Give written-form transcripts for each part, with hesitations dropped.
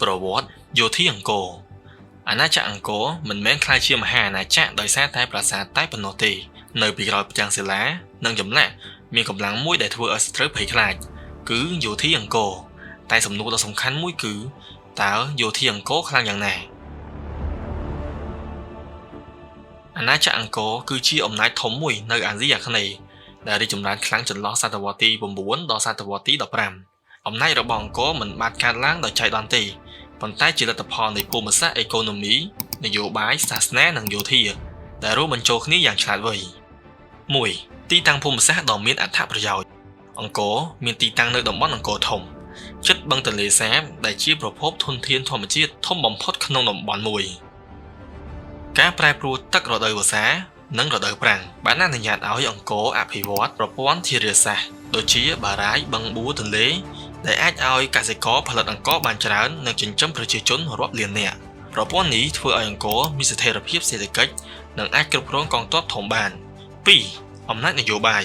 ប្រវត្តិយោធាអង្គរអាណាចក្រអង្គរមិនមែនក្លាយជាមហាអាណាចក្រដោយសារតែប្រាសាទតែប៉ុណ្ណោះទេនៅពីក្រោយផ្ទាំងសិលានិងចម្លាក់មានកម្លាំងមួយដែលធ្វើឲ្យសត្រូវភ័យខ្លាចគឺយោធាអង្គរតែសំណួរដ៏សំខាន់មួយគឺតើយោធាអង្គរខ្លាំងយ៉ាងណាអាណាចក្រអង្គរគឺជាអំណាចធំមួយនៅអាស៊ីអាគ្នេយ៍ដែលរីកចម្រើនខ្លាំងចន្លោះសតវត្សទី9ដល់សតវត្សទី15អំណាចរបស់អង្គរមិនបានកើតឡើងដោយចៃដន្យទេប៉ុន្តែជាលទ្ធផលនៃភូមិសាស្ត្រអេកូណូមីនយោបាយសាសនានិងយោធាដែលរួមបញ្ចូលគ្នាយ៉ាងឆ្លាតវៃ 1. ទីតាំងភូមិសាស្ត្រដ៏មានអត្ថប្រយោជន៍អង្គរមានទីតាំងនៅតំបន់អង្គរធំជិតបឹងទន្លេសាបដែលជាប្រភពធនធានធម្មជាតិធំបំផុតក្នុងតំបន់មួយការប្រែប្រួលទឹករដូវវស្សានិងរដូវប្រាំងបានអនុញ្ញាតឲ្យអង្គរអភិវឌ្ឍប្រព័ន្ធធារាសាស្ត្រដូចជាបារាយណ៍បឹងបួទន្លេដែលអាចឲ្យកសិករផលិតអង្ករបានច្រើននិងចិញ្ចឹមប្រជាជនរាប់លាននាក់ប្រព័ន្ធនេះធ្វើឲ្យអង្គរមានស្ថិរភាពសេដ្ឋកិច្ចនិងអាចគ្រប់គ្រងកងទ័ពធំបាន 2. អំណាចនយោបាយ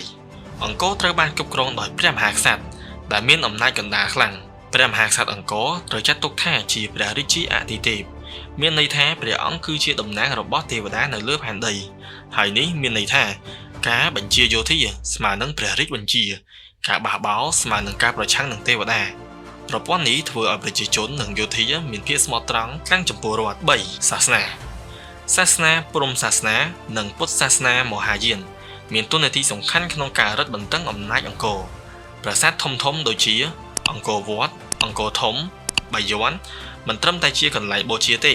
អង្គរត្រូវបានគ្រប់គ្រងដោយព្រះមហាក្សត្រដែលមានអំណាចកណ្ដាលខ្លាំងព្រះមហាក្សត្រអង្គរត្រូវចាត់ទុកថាជាព្រះរាជាអាទិទេពមានន័យថាព្រះអង្គគឺជាតំណាងរបស់ទេវតានៅលើផែនដីហើយនេះមានន័យថាការបញ្ជាយោធាស្មើនឹងព្រះរាជបញ្ជាការបះបោរស្មើនឹងការប្រឆាំងនឹងទេវតាប្រព័ន្ធនេះធ្វើឲ្យប្រជាជននិងយោធាមានភាពស្មោះត្រង់ខ្លាំងចំពោះរដ្ឋ 3. សាសនាព្រហ្មសាសនានិងពុទ្ធសាសនាមហាយានមានតួនាទីសំខាន់ក្នុងការរឹតបន្តឹងអំណាចអង្គរប្រាសាទធំៗដូចជាអង្គរវត្តអង្គរធំបាយ័នមិនត្រឹមតែជាកន្លែងបូជាទេ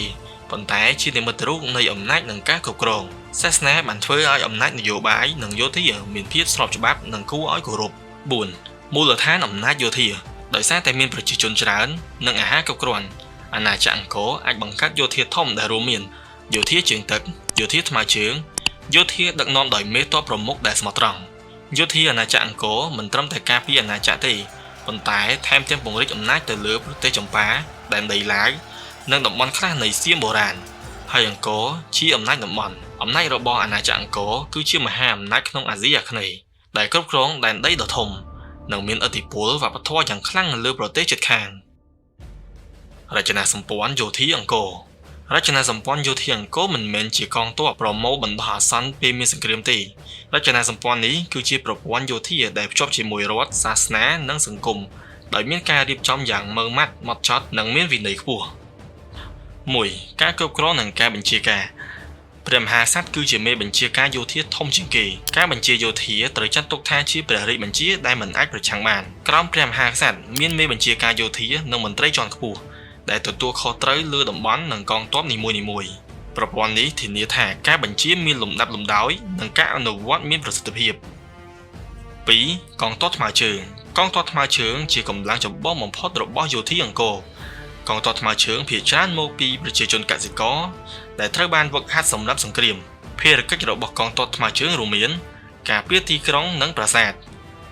ប៉ុន្តែជានិមិត្តរូបនៃអំណាចនិងការគ្រប់គ្រងសាសនាបានធ្វើឲ្យអំណាចនយោបាយនិងយោធាមានភាពស្របច្បាប់និងគួរឲ្យគោរព 4. មូលដ្ឋានអំណាចយោធាដោយសារតែមានប្រជាជនច្រើននិងអាហារគ្រប់គ្រាន់អាណាចក្រអង្គរអាចបង្កើតយោធាធំដែលរួមមានយោធាជើងទឹកយោធាថ្មើរជើងយោធាដឹកនាំដោយមេទ័ពប្រមុខដែលស្មោះត្រង់យោធាអាណាចក្រអង្គរមិនត្រឹមតែការពារអាណាចក្រទេប៉ុន្តែថែមទាំងពង្រីកអំណាចទៅលើប្រទេសចម្ប៉ាដែនដីឡាវនិងតំបន់ខ្លះនៃសៀមបុរាណហើយអង្គរជាអំណាចតំបន់អំណាចរបស់អាណាចក្រអង្គរគឺជាមហាអំណាចក្នុងអាស៊ីអាគ្នេយ៍ដែលគ្រប់គ្រងដែនដីដ៏ធំនិងមានឥទ្ធិពលវប្បធម៌យ៉ាងខ្លាំងនៅលើប្រទេសជិតខាងរចនាសម្ព័ន្ធយោធាអង្គររចនាសម្ព័ន្ធយោធាអង្គរមិនមែនជាកងទ័ពប្រមូលបណ្ដោះអាសន្នពេលមានសង្គ្រាមទេរចនាសម្ព័ន្ធនេះគឺជាប្រព័ន្ធយោធាដែលភ្ជាប់ជាមួយរដ្ឋសាសនានិងសង្គមដោយមានការរៀបចំយ៉ាងម៉ឺងម៉ាត់ហ្មត់ចត់និងមានវិន័យខ្ពស់ 1. ការគ្រប់គ្រងនិងការបញ្ជាការព្រះមហាក្សត្រគឺជាមេបញ្ជាការយោធាធំជាងគេការបញ្ជាយោធាត្រូវចាត់ទុកថាជាព្រះរាជបញ្ជាដែលមិនអាចប្រឆាំងបានក្រោមព្រះមហាក្សត្រមានមេបញ្ជាការយោធានិងមន្ត្រីជាន់ខ្ពស់ដែលទទួលខុសត្រូវលើតំបន់និងកងទ័ពនីមួយៗប្រព័ន្ធនេះធានាថាការបញ្ជាមានលំដាប់លំដោយនិងការអនុវត្តមានប្រសិទ្ធភាព 2. កងទ័ពថ្មើរជើងកងទ័ពថ្មើរជើងជាកម្លាំងចម្បងបំផុតរបស់យោធាអង្គរកងទ័ពថ្មើរជើងភាគច្រើនមកពីប្រជាជនកសិករដែលត្រូវបានហ្វឹកហាត់សម្រាប់សង្គ្រាមភារកិច្ចរបស់កងទ័ពថ្មើរជើងរួមមានការពារទីក្រុងនិងប្រាសាទ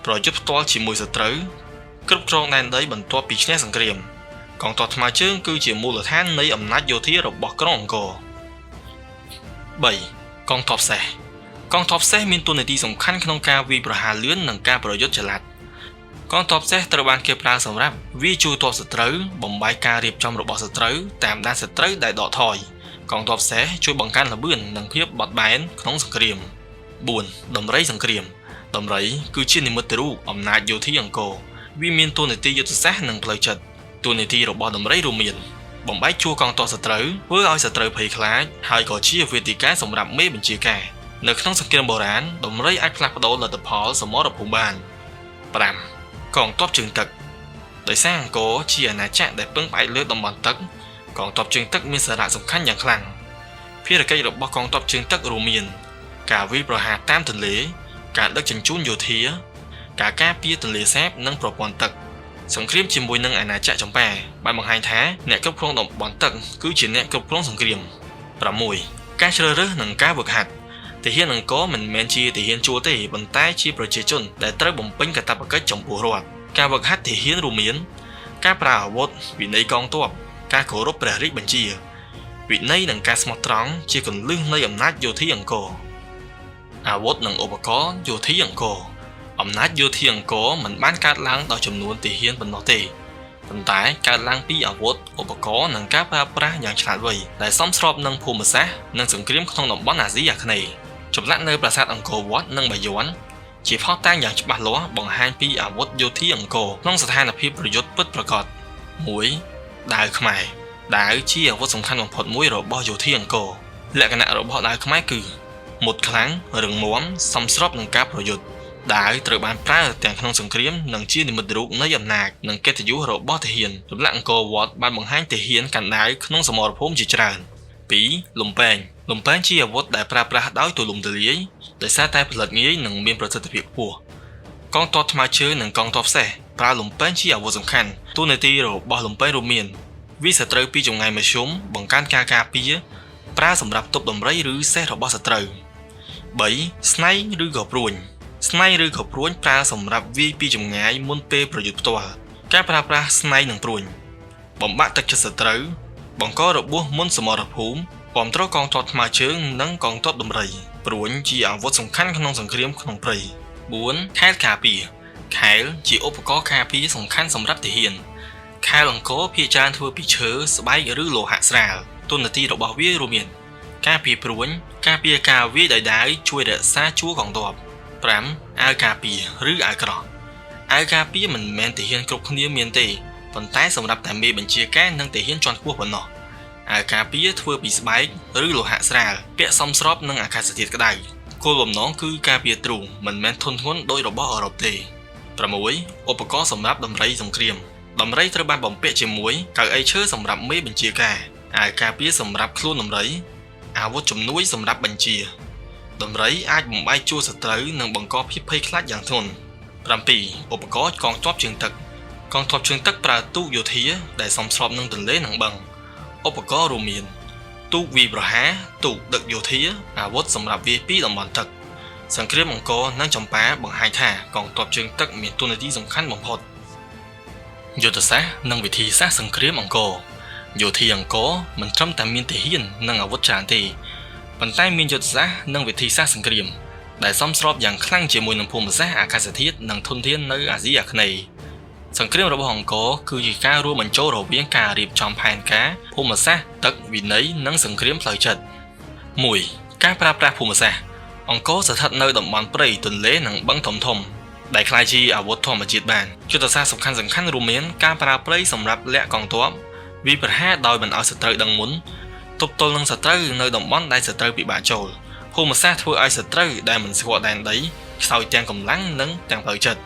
ប្រយុទ្ធផ្ទាល់ជាមួយសត្រូវគ្រប់គ្រងដែនដីបន្ទាប់ពីឈ្នះសង្គ្រាមកងទ័ពថ្មើរជើងគឺជាមូលដ្ឋាននៃអំណាចយោធារបស់ក្រុងអង្គរ 3. កងទ័ពសេះកងទ័ពសេះមានតួនាទីសំខាន់ក្នុងការវាយប្រហារលឿននិងការប្រយុទ្ធចល័តកងទ័ពសេះត្រូវបានគេប្រើសម្រាប់វាយជួយទ័ពសត្រូវបំបែកការរៀបចំរបស់សត្រូវតាមដានសត្រូវដែលដកថយកងទ័ពសេះជួយបង្កើនល្បឿននិងភាពបត់បែនក្នុងសង្គ្រាម 4. ដំរីសង្គ្រាមដំរីគឺជានិមិត្តរូបអំណាចយោធាអង្គរវាមានតួនាទីយុទ្ធសាស្ត្រនិងផ្លូវចិត្តតួនាទីរបស់ដំរីរួមមានបំបែកជួរកងទ័ពសត្រូវធ្វើឲ្យសត្រូវភ័យខ្លាចហើយក៏ជាវេទិកាសម្រាប់មេបញ្ជាការនៅក្នុងសង្គ្រាមបុរាណដំរីអាចផ្លាស់ប្ដូរលទ្ធផលសមរភូមិបាន 5. កងទ័ពជើងទឹកដោយសារអង្គរជាអាណាចក្រដែលពឹងផ្អែកលើតំបន់ទឹកកងទ័ពជើងទឹកមានសារៈសំខាន់យ៉ាងខ្លាំងភារកិច្ចរបស់កងទ័ពជើងទឹករួមមានការវាយប្រហារតាមទន្លេការដឹកជញ្ជូនយោធាការការពារទន្លេសាបនិងប្រព័ន្ធទឹកសង្គ្រាមជាមួយនឹងអាណាចក្រចម្ប៉ាបានបង្ហាញថាអ្នកគ្រប់គ្រងតំបន់ទឹកគឺជាអ្នកគ្រប់គ្រងសង្គ្រាម 6. ការជ្រើសរើសនិងការហ្វឹកហាត់ទាហានអង្គរមិនមែនជាទាហានជួលទេប៉ុន្តែជាប្រជាជនដែលត្រូវបំពេញកាតព្វកិច្ចចំពោះរដ្ឋការហ្វឹកហាត់ទាហានរួមមានការប្រើអាវុធវិន័យកងទ័ពការគោរពព្រះរាជបញ្ជាវិន័យនិងការស្មោះត្រង់ជាគន្លឹះនៃអំណាចយោធាអង្គរអាវុធនិងឧបករណ៍យោធាអង្គរអំណាចយោធាអង្គរមិនបានកើតឡើងដោយចំនួនទាហានប៉ុណ្ណោះទេ ប៉ុន្តែកើតឡើងពីអាវុធឧបករណ៍និងការប្រើប្រាស់យ៉ាងឆ្លាតវៃដែលសមស្របនឹងភូមិសាស្ត្រនិងសង្គ្រាមក្នុងតំបន់អាស៊ីអាគ្នេយ៍ចម្លាក់នៅប្រាសាទអង្គរវត្តនិងបាយ័នជាផុសតាងយ៉ាងច្បាស់លាស់បង្ហាញពីអាវុធយោធាអង្គរក្នុងស្ថានភាពប្រយុទ្ធពិតប្រាកដ 1. ដាវខ្មែរដាវជាអាវុធសំខាន់បំផុតមួយរបស់យោធាអង្គរលក្ខណៈរបស់ដាវខ្មែរគឺមុតខ្លាំងរឹងមាំសមស្របនឹងការប្រយុទ្ធដាវត្រូវបានប្រើទាំងក្នុងសង្គ្រាមនិងជានិមិត្តរូបនៃអំណាចនិងកិត្តិយសរបស់ទាហានចម្លាក់អង្គរវត្តបានបង្ហាញទាហានកាន់ដាវក្នុងសមរភូមិជាច្រើន 2. លំពែងលំពែងជាអាវុធដែលប្រើប្រាស់ដោយទូលំទូលាយដោយសារតែផលិតងាយនិងមានប្រសិទ្ធភាពខ្ពស់កងទ័ពថ្មើរជើងនិងកងទ័ពសេះប្រើលំពែងជាអាវុធសំខាន់តួនាទីរបស់លំពែងរួមមានវាយសត្រូវពីចម្ងាយមធ្យមបង្កើនការការពារប្រើសម្រាប់ទប់ដំរីឬសេះរបស់សត្រូវ 3. ស្នៃឬក៏ព្រួញស្នៃឬក៏ព្រួញប្រើសម្រាប់វាយពីចម្ងាយមុនពេលប្រយុទ្ធផ្ទាល់ការប្រើប្រាស់ស្នៃនិងព្រួញបំបាក់ទឹកចិត្តសត្រូវបង្ករបួសមុនសមរភូមិគាំទ្រកងទ័ពថ្មើរជើងនិងកងទ័ពដំរីព្រួញជាអាវុធសំខាន់ក្នុងសង្គ្រាមក្នុងព្រៃ 4. ខែលការពារខែលជាឧបករណ៍ការពារសំខាន់សម្រាប់ទាហានខែលអង្គរភាគច្រើនធ្វើពីឈើស្បែកឬលោហៈស្រាលតួនាទីរបស់វារួមមានការពារព្រួញការពារការវាយដោយដាវជួយរក្សាជួរកងទ័ព 5. អាវការពារឬអាវក្រោះអាវការពារមិនមែនទាហានគ្រប់គ្នាមានទេប៉ុន្តែសម្រាប់តែមេបញ្ជាការនិងទាហានជាន់ខ្ពស់ប៉ុណ្ណោះអាវការពារធ្វើពីស្បែកឬលោហៈស្រាលពាក់សមស្របនឹងអាកាសធាតុក្តៅគោលបំណងគឺការពារទ្រូងមិនមែនធន់ធ្ងន់ដោយរបស់អឺរ៉ុបទេ 6. ឧបករណ៍សម្រាប់ដំរីសង្គ្រាមដំរីត្រូវបានបំពាក់ជាមួយកៅអីឈើសម្រាប់មេបញ្ជាការអាវការពារសម្រាប់ខ្លួនដំរីអាវុធជំនួយសម្រាប់បញ្ជាដំរីអាចបំបែកជួរសត្រូវនិងបង្កភាពភ័យខ្លាចយ៉ាងធ្ងន់ 7. ឧបករណ៍កងទ័ពជើងទឹកកងទ័ពជើងទឹកប្រើទូកយោធាដែលសមស្របនឹងទន្លេនិងបឹងឧបករណ៍រួមមានទូកវាយប្រហារទូកដឹកយោធាអាវុធសម្រាប់វាយពីតំបន់ទឹកសង្គ្រាមអង្គរនិងចម្ប៉ាបង្ហាញថាកងទ័ពជើងទឹកមានតួនាទីសំខាន់បំផុតយុទ្ធសាស្ត្រនិងវិធីសាស្ត្រសង្គ្រាមអង្គរយោធាអង្គរមិនត្រឹមតែមានទាហាននិងអាវុធច្រើនទេប៉ុន្តែមានយុទ្ធសាស្ត្រនិងវិធីសាស្ត្រសង្គ្រាមដែលសមស្របយ៉ាងខ្លាំងជាមួយនឹងភូមិសាស្ត្រអាកាសធាតុនិងធនធាននៅអាស៊ីអាគ្នេយ៍សង្គ្រាមរបស់អង្គរគឺជាការរួមបញ្ចូលរវាងការរៀបចំផែនការភូមិសាស្ត្រទឹកវិន័យនិងសង្គ្រាមផ្លូវចិត្ត 1. ការប្រើប្រាស់ភូមិសាស្ត្រអង្គរស្ថិតនៅតំបន់ព្រៃទន្លេនិងបឹងធំៗដែលក្លាយជាអាវុធធម្មជាតិបានយុទ្ធសាស្ត្រសំខាន់ៗរួមមានការប្រើព្រៃសម្រាប់លាក់កងទ័ពវាយប្រហារដោយមិនឲ្យសត្រូវដឹងមុនទប់ទល់នឹងសត្រូវនៅតំបន់ដែលសត្រូវពិបាកចូលភូមិសាស្ត្រធ្វើឲ្យសត្រូវដែលមិនស្គាល់ដែនដីខ្សោយទាំងកម្លាំងនិងទាំងផ្លូវចិត្ត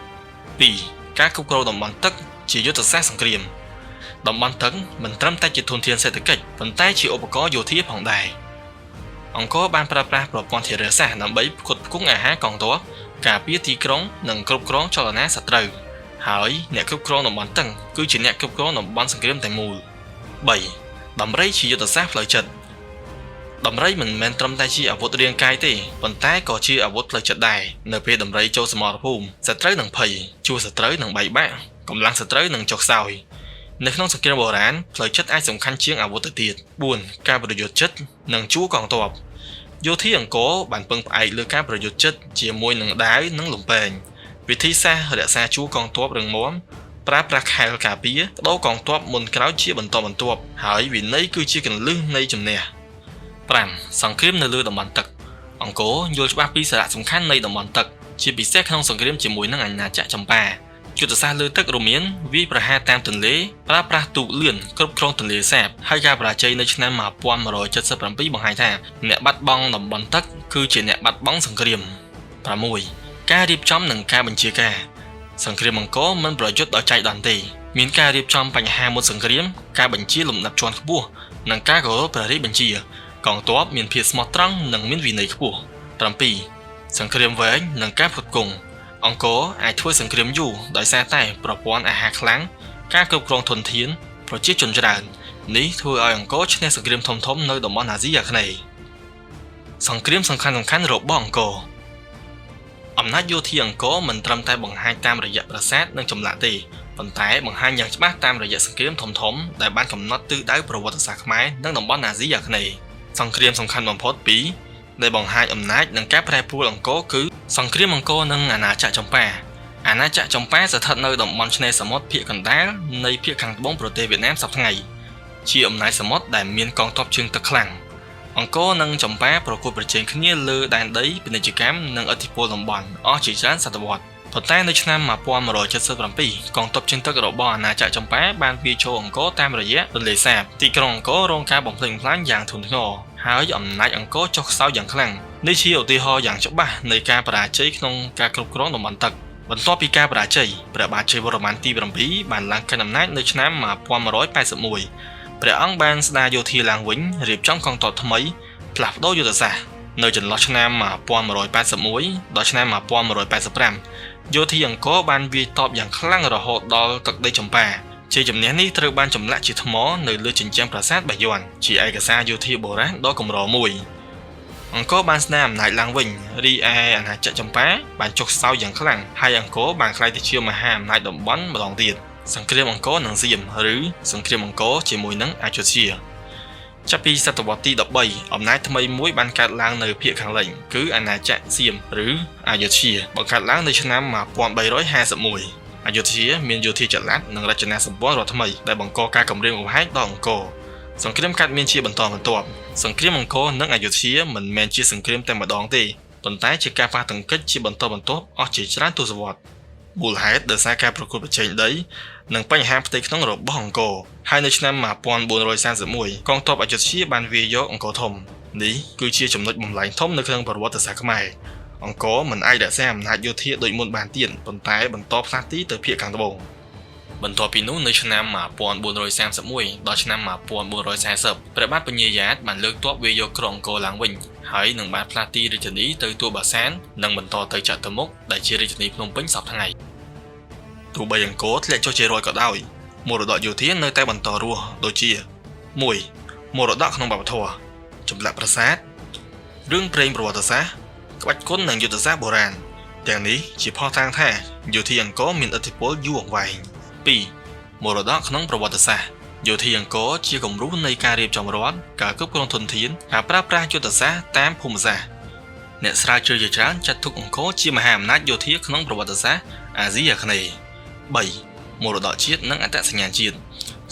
2. ការគ្រប់គ្រងតំបន់ទឹកជាយុទ្ធសាស្ត្រសង្គ្រាមតំបន់ទឹកមិនត្រឹមតែជាធនធានសេដ្ឋកិច្ចប៉ុន្តែជាឧបករណ៍យោធាផងដែរអង្គរបានប្រើប្រាស់ប្រព័ន្ធធារាសាស្ត្រដើម្បីផ្គត់ផ្គង់អាហារកងទ័ពការពារទីក្រុងនិងគ្រប់គ្រងចលនាសត្រូវហើយអ្នកគ្រប់គ្រងតំបន់ទឹកគឺជាអ្នកគ្រប់គ្រងតំបន់សង្គ្រាមទាំងមូល 3. ដំរីជាយុទ្ធសាស្ត្រផ្លូវចិត្តដំរីមិនមែនត្រឹមតែជាអាវុធរាងកាយទេប៉ុន្តែក៏ជាអាវុធផ្លូវចិត្តដែរនៅពេលដំរីចូលសមរភូមិសត្រូវនឹងភ័យជួរសត្រូវនឹងបែកបាក់កម្លាំងសត្រូវនឹងចុះខ្សោយនៅក្នុងសង្គ្រាមបុរាណផ្លូវចិត្តអាចសំខាន់ជាងអាវុធទៅទៀត 4. ការប្រយុទ្ធចិត្តនិងជួរកងទ័ពយោធាអង្គរបានពឹងផ្អែកលើការប្រយុទ្ធចិត្តជាមួយនឹងដាវនិងលំពែងវិធីសាស្ត្ររក្សាជួរកងទ័ពរឹងមាំប្រើប្រាស់ខែលការពារបដូរកងទ័ពមុនក្រោយជាបន្តបន្ទាប់ហើយវិន័យគឺជាគន្លឹះនៃជំនះ 5. សង្គ្រាមនៅលើតំបន់ទឹកអង្គរយល់ច្បាស់ពីសារៈសំខាន់នៃតំបន់ទឹកជាពិសេសក្នុងសង្គ្រាមជាមួយនឹងអាណាចក្រចម្ប៉ាយុទ្ធសាស្ត្រលើទឹករួមមានវាយប្រហារតាមទន្លេប្រើប្រាស់ទូកលឿនគ្រប់គ្រងទន្លេសាបហើយការបរាជ័យនៅឆ្នាំ1177បង្ហាញថាអ្នកបាត់បង់តំបន់ទឹកគឺជាអ្នកបាត់បង់សង្គ្រាម 6. ការរៀបចំនិងការបញ្ជាការសង្គ្រាមអង្គរមិនប្រយុទ្ធដោយចៃដន្យទេមានការរៀបចំបញ្ហាមុនសង្គ្រាមការបញ្ជាលំដាប់ជាន់ខ្ពស់និងការគោរពព្រះរាជបញ្ជាកងទ័ពមានភាពស្មោះត្រង់និងមានវិន័យខ្ពស់ 7. សង្គ្រាមវែងនិងការផ្គត់ផ្គង់អង្គរអាចធ្វើសង្គ្រាមយូរដោយសារតែប្រព័ន្ធអាហារខ្លាំងការគ្រប់គ្រងធនធានប្រជាជនច្រើននេះធ្វើឲ្យអង្គរឈ្នះសង្គ្រាមធំៗនៅតំបន់អាស៊ីអាគ្នេយ៍សង្គ្រាមសំខាន់ៗរបស់អង្គរអំណាចយោធាអង្គរមិនត្រឹមតែបង្ហាញតាមរយៈប្រាសាទនិងចម្លាក់ទេប៉ុន្តែបង្ហាញយ៉ាងច្បាស់តាមរយៈសង្គ្រាមធំៗដែលបានកំណត់ទិសដៅប្រវត្តិសាស្ត្រខ្មែរនិងតំបន់អាស៊ីអាគ្នេយ៍សង្គ្រាមសំខាន់បំផុត2ដែលបង្ហាញអំណាចនិងការប្រែប្រួលអង្គរគឺសង្គ្រាមអង្គរនិងអាណាចក្រចម្ប៉ា អាណាចក្រចំប៉ាស្ថិតនៅតំបន់ឆ្នេរសមុទ្រភាគកណ្ដាលនៃភាគខាងត្បូងប្រទេសវៀតណាមសព្វថ្ងៃជាអំណាចសមុទ្រដែលមានកងទ័ពជើងទឹកខ្លាំងអង្គរនិងចំប៉ាប្រកួតប្រជែងគ្នាលើដែនដីពាណិជ្ជកម្មនិងឥទ្ធិពលតំបន់អស់ជាច្រើនសតវត្សរ៍ប៉ុន្តែនៅឆ្នាំ1177កងទ័ពជើងទឹករបស់អាណាចក្រចំប៉ាបានវាយចូលអង្គរតាមរយៈទន្លេសាបទីក្រុងអង្គររងការបំផ្លិចបំផ្លាញយ៉ាងធ្ងន់ធ្ងរហើយអំណាចអង្គរចុះខ្សោយយ៉ាងខ្លាំងនេះជាឧទាហរណ៍យ៉ាងច្បាស់នៃការបរាជ័យក្នុងការគ្រប់គ្រងតំបន់ទឹកបន្ទាប់ពីការបរាជ័យព្រះបាទជ័យវរ្ម័នទី7បានឡើងកាន់អំណាចនៅឆ្នាំ1181ព្រះអង្គបានស្ដារយោធាឡើងវិញរៀបចំកងទ័ពថ្មីផ្លាស់ប្ដូរយុទ្ធសាស្ត្រនៅចន្លោះឆ្នាំ1181ដល់ឆ្នាំ1185យោធាអង្គរបានវាយតបយ៉ាងខ្លាំងរហូតដល់ទឹកដីចម្ប៉ាជ័យជំនះនេះត្រូវបានចម្លាក់ជាថ្មនៅលើជញ្ជាំងប្រាសាទបាយ័នជាឯកសារយោធាបុរាណដ៏កម្រមួយអង្គរបានស្ដារអំណាចឡើងវិញរីឯអាណាចក្រចម្ប៉ាបានចុះខ្សោយយ៉ាងខ្លាំងហើយអង្គរបានក្លាយទៅជាមហាអំណាចតំបន់ម្ដងទៀតសង្គ្រាមអង្គរនិងសៀមឬសង្គ្រាមអង្គរជាមួយនឹងអយុធ្យាចាប់ពីសតវត្សទី13អំណាចថ្មីមួយបានកើតឡើងនៅភាគខាងលិចគឺអាណាចក្រសៀមឬអយុធ្យាបង្កើតឡើងនៅឆ្នាំ1351អយុធ្យាមានយោធាចល័តនិងរចនាសម្ព័ន្ធរដ្ឋថ្មីដែលបង្កការគំរាមកំហែងដល់អង្គរសង្គ្រាមកាត់មានជាបន្តបន្ទាប់សង្គ្រាមអង្គរនិងអយុធ្យាមិនមែនជាសង្គ្រាមតែម្ដងទេប៉ុន្តែជាការប៉ះទង្គិចជាបន្តបន្ទាប់អស់ជាច្រើនទសវត្សរ៍មូលហេតុដោយសារការប្រកួតប្រជែងដីនិងបញ្ហាផ្ទៃក្នុងរបស់អង្គរហើយនៅឆ្នាំ1431កងទ័ពអយុធ្យាបានវាយយកអង្គរធំនេះគឺជាចំណុចបំលែងធំនៅក្នុងប្រវត្តិសាស្ត្រខ្មែរអង្គរមិនអាចរក្សាអំណាចយោធាដូចមុនបានទៀតប៉ុន្តែបន្តផ្លាស់ទីទៅភាគខាងត្បូងបន្ទាប់ពីនោះនៅឆ្នាំ1431ដល់ឆ្នាំ1440ព្រះបាទពញ្ញាយ៉ាតបានលើកទ័ពវាយយកក្រុងអង្គរឡើងវិញហើយនឹងបានផ្លាស់ទីរាជធានីទៅទួលបាសាននិងបន្តទៅចតុមុខដែលជារាជធានីភ្នំពេញសព្វថ្ងៃទោះបីអង្គរធ្លាក់ចុះជារយក៏ដោយមរតកយោធានៅតែបន្តរស់ដូចជា 1. មរតកក្នុងវប្បធម៌ចម្លាក់ប្រាសាទរឿងព្រេងប្រវត្តិសាស្ត្រក្បាច់គុននិងយុទ្ធសាស្ត្របុរាណទាំងនេះជាភស្តុតាងថាយោធាអង្គរមានឥទ្ធិពលយូរអង្វែង 2. មរតកក្នុងប្រវត្តិសាស្ត្រយោធាអង្គរជាគំរូនៃការរៀបចំរដ្ឋការគ្រប់គ្រងធនធានការប្រើប្រាស់យុទ្ធសាស្ត្រតាមភូមិសាស្ត្រអ្នកស្រាវជ្រាវជាច្រើនចាត់ទុកអង្គរជាមហាអំណាចយោធាក្នុងប្រវត្តិសាស្ត្រអាស៊ីអាគ្នេយ៍ 3. មរតកជាតិនិងអត្តសញ្ញាណជាតិ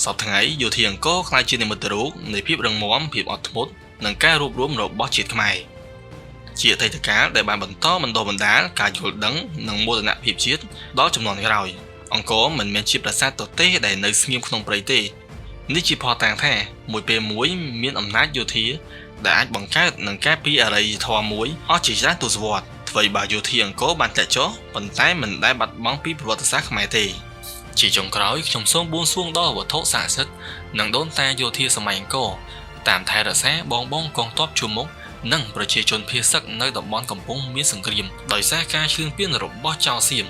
សពថ្ងៃយោធាអង្គរក្លាយជានិមិត្តរូបនៃភាពរឹងមាំភាពអត់ធ្មត់និងការរួបរวมរបស់ជាតិខ្មែរជាអតីតកាលដែលបានបន្តបណ្ដុះបណ្ដាលការយល់ដឹងនិងមោទនភាពជាតិដល់ជំនាន់ក្រោយអង្គរមិនមែនជាប្រាសាទទទេដែលនៅស្ងៀមក្នុងព្រៃទេនេះជាភស្តុតាងថាមួយពេលមួយមានអំណាចយោធាដែលអាចបង្កើតនិងការពារអរិយធម៌មួយអស់ជាច្រើនទសវត្សរ៍អ្វីបើយោធាអង្គរបានធ្លាក់ចុះប៉ុន្តែមិនដែលបាត់បង់ពីប្រវត្តិសាស្ត្រខ្មែរទេជាចុងក្រោយខ្ញុំសូមបួងសួងដល់វត្ថុស័ក្តិសិទ្ធិនិងដូនតាយោធាសម័យអង្គរតាមថែរក្សាបងកងទ័ពជួរមុខនិងប្រជាជនភៀសសឹកនៅតំបន់កំពុងមានសង្គ្រាមដោយសារការឈ្លានពានរបស់ចៅសៀម